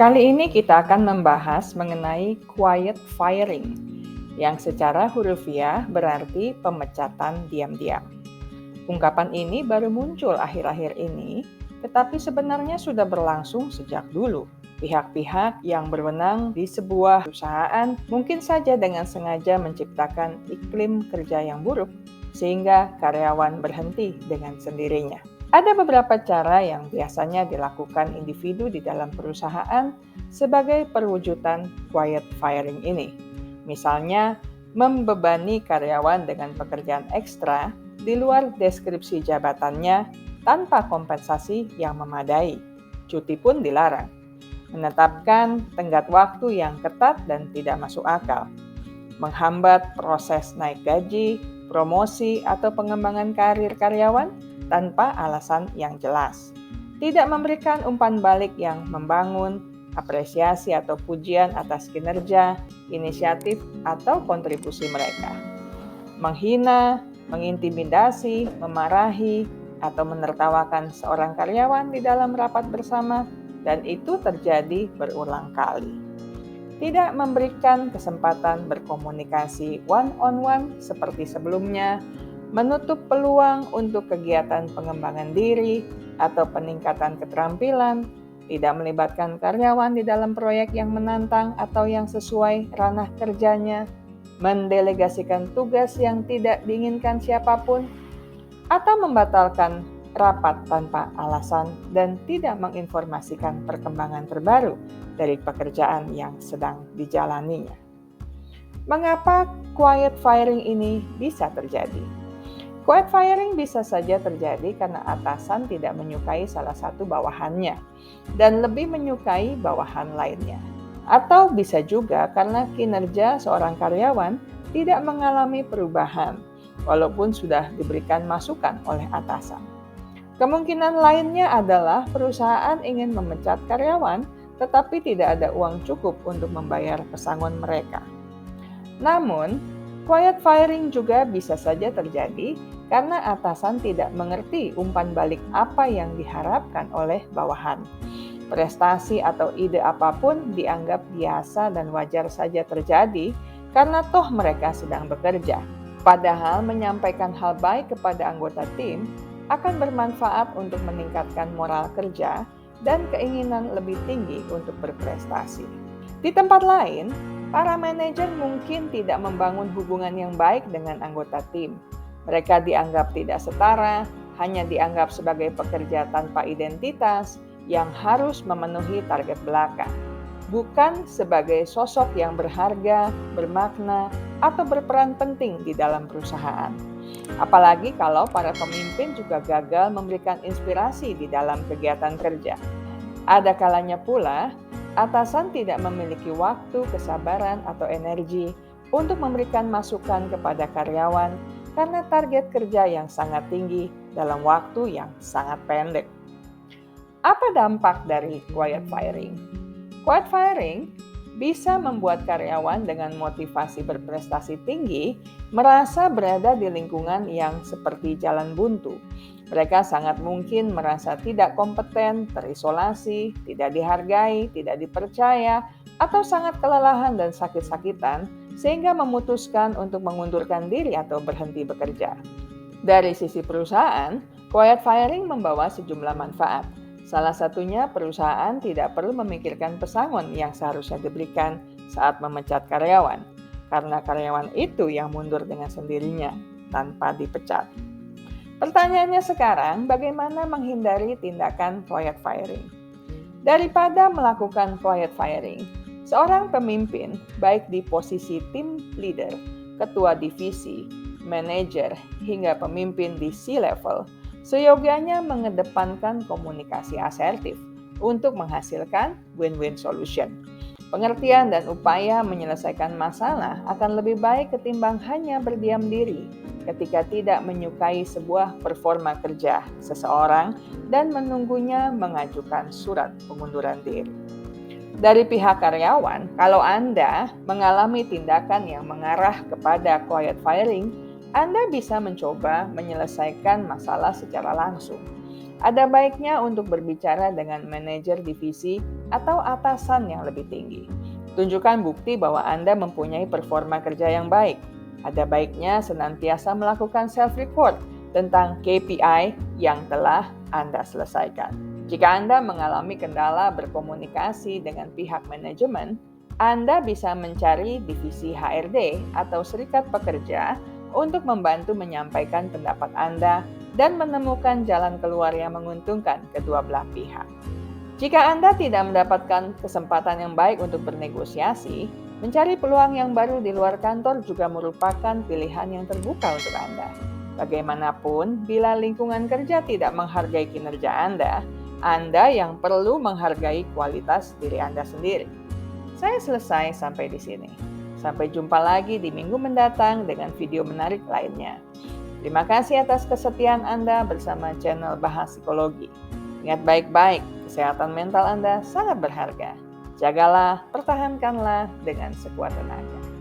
Kali ini kita akan membahas mengenai quiet firing, yang secara hurufiah berarti pemecatan diam-diam. Ungkapan ini baru muncul akhir-akhir ini, tetapi sebenarnya sudah berlangsung sejak dulu. Pihak-pihak yang berwenang di sebuah perusahaan mungkin saja dengan sengaja menciptakan iklim kerja yang buruk, sehingga karyawan berhenti dengan sendirinya. Ada beberapa cara yang biasanya dilakukan individu di dalam perusahaan sebagai perwujudan quiet firing ini. Misalnya, membebani karyawan dengan pekerjaan ekstra di luar deskripsi jabatannya tanpa kompensasi yang memadai. Cuti pun dilarang. Menetapkan tenggat waktu yang ketat dan tidak masuk akal. Menghambat proses naik gaji, promosi, atau pengembangan karir karyawan tanpa alasan yang jelas. Tidak memberikan umpan balik yang membangun, apresiasi atau pujian atas kinerja, inisiatif, atau kontribusi mereka. Menghina, mengintimidasi, memarahi, atau menertawakan seorang karyawan di dalam rapat bersama, dan itu terjadi berulang kali. Tidak memberikan kesempatan berkomunikasi one-on-one seperti sebelumnya, menutup peluang untuk kegiatan pengembangan diri atau peningkatan keterampilan, tidak melibatkan karyawan di dalam proyek yang menantang atau yang sesuai ranah kerjanya, mendelegasikan tugas yang tidak diinginkan siapapun, atau membatalkan rapat tanpa alasan dan tidak menginformasikan perkembangan terbaru dari pekerjaan yang sedang dijalaninya. Mengapa quiet firing ini bisa terjadi? Quiet firing bisa saja terjadi karena atasan tidak menyukai salah satu bawahannya dan lebih menyukai bawahan lainnya. Atau bisa juga karena kinerja seorang karyawan tidak mengalami perubahan, walaupun sudah diberikan masukan oleh atasan. Kemungkinan lainnya adalah perusahaan ingin memecat karyawan, tetapi tidak ada uang cukup untuk membayar pesangon mereka. Namun, quiet firing juga bisa saja terjadi karena atasan tidak mengerti umpan balik apa yang diharapkan oleh bawahan. Prestasi atau ide apapun dianggap biasa dan wajar saja terjadi karena toh mereka sedang bekerja. Padahal menyampaikan hal baik kepada anggota tim akan bermanfaat untuk meningkatkan moral kerja dan keinginan lebih tinggi untuk berprestasi. Di tempat lain, para manajer mungkin tidak membangun hubungan yang baik dengan anggota tim. Mereka dianggap tidak setara, hanya dianggap sebagai pekerja tanpa identitas yang harus memenuhi target belaka, bukan sebagai sosok yang berharga, bermakna, atau berperan penting di dalam perusahaan. Apalagi kalau para pemimpin juga gagal memberikan inspirasi di dalam kegiatan kerja. Ada kalanya pula, atasan tidak memiliki waktu, kesabaran, atau energi untuk memberikan masukan kepada karyawan karena target kerja yang sangat tinggi dalam waktu yang sangat pendek. Apa dampak dari quiet firing? Quiet firing bisa membuat karyawan dengan motivasi berprestasi tinggi merasa berada di lingkungan yang seperti jalan buntu. Mereka sangat mungkin merasa tidak kompeten, terisolasi, tidak dihargai, tidak dipercaya, atau sangat kelelahan dan sakit-sakitan sehingga memutuskan untuk mengundurkan diri atau berhenti bekerja. Dari sisi perusahaan, quiet firing membawa sejumlah manfaat. Salah satunya perusahaan tidak perlu memikirkan pesangon yang seharusnya diberikan saat memecat karyawan, karena karyawan itu yang mundur dengan sendirinya tanpa dipecat. Pertanyaannya sekarang, bagaimana menghindari tindakan quiet firing? Daripada melakukan quiet firing, seorang pemimpin, baik di posisi tim leader, ketua divisi, manajer, hingga pemimpin di C-level, seyogianya mengedepankan komunikasi asertif untuk menghasilkan win-win solution. Pengertian dan upaya menyelesaikan masalah akan lebih baik ketimbang hanya berdiam diri ketika tidak menyukai sebuah performa kerja seseorang dan menunggunya mengajukan surat pengunduran diri. Dari pihak karyawan, kalau Anda mengalami tindakan yang mengarah kepada quiet firing, Anda bisa mencoba menyelesaikan masalah secara langsung. ada baiknya untuk berbicara dengan manajer divisi atau atasan yang lebih tinggi. Tunjukkan bukti bahwa Anda mempunyai performa kerja yang baik. Ada baiknya senantiasa melakukan self-report tentang KPI yang telah Anda selesaikan. Jika Anda mengalami kendala berkomunikasi dengan pihak manajemen, Anda bisa mencari divisi HRD atau serikat pekerja untuk membantu menyampaikan pendapat Anda dan menemukan jalan keluar yang menguntungkan kedua belah pihak. Jika Anda tidak mendapatkan kesempatan yang baik untuk bernegosiasi, mencari peluang yang baru di luar kantor juga merupakan pilihan yang terbuka untuk Anda. Bagaimanapun, bila lingkungan kerja tidak menghargai kinerja Anda yang perlu menghargai kualitas diri Anda sendiri. Saya selesai sampai di sini. Sampai jumpa lagi di minggu mendatang dengan video menarik lainnya. Terima kasih atas kesetiaan Anda bersama channel Bahas Psikologi. Ingat baik-baik, kesehatan mental Anda sangat berharga. Jagalah, pertahankanlah dengan sekuat tenaga.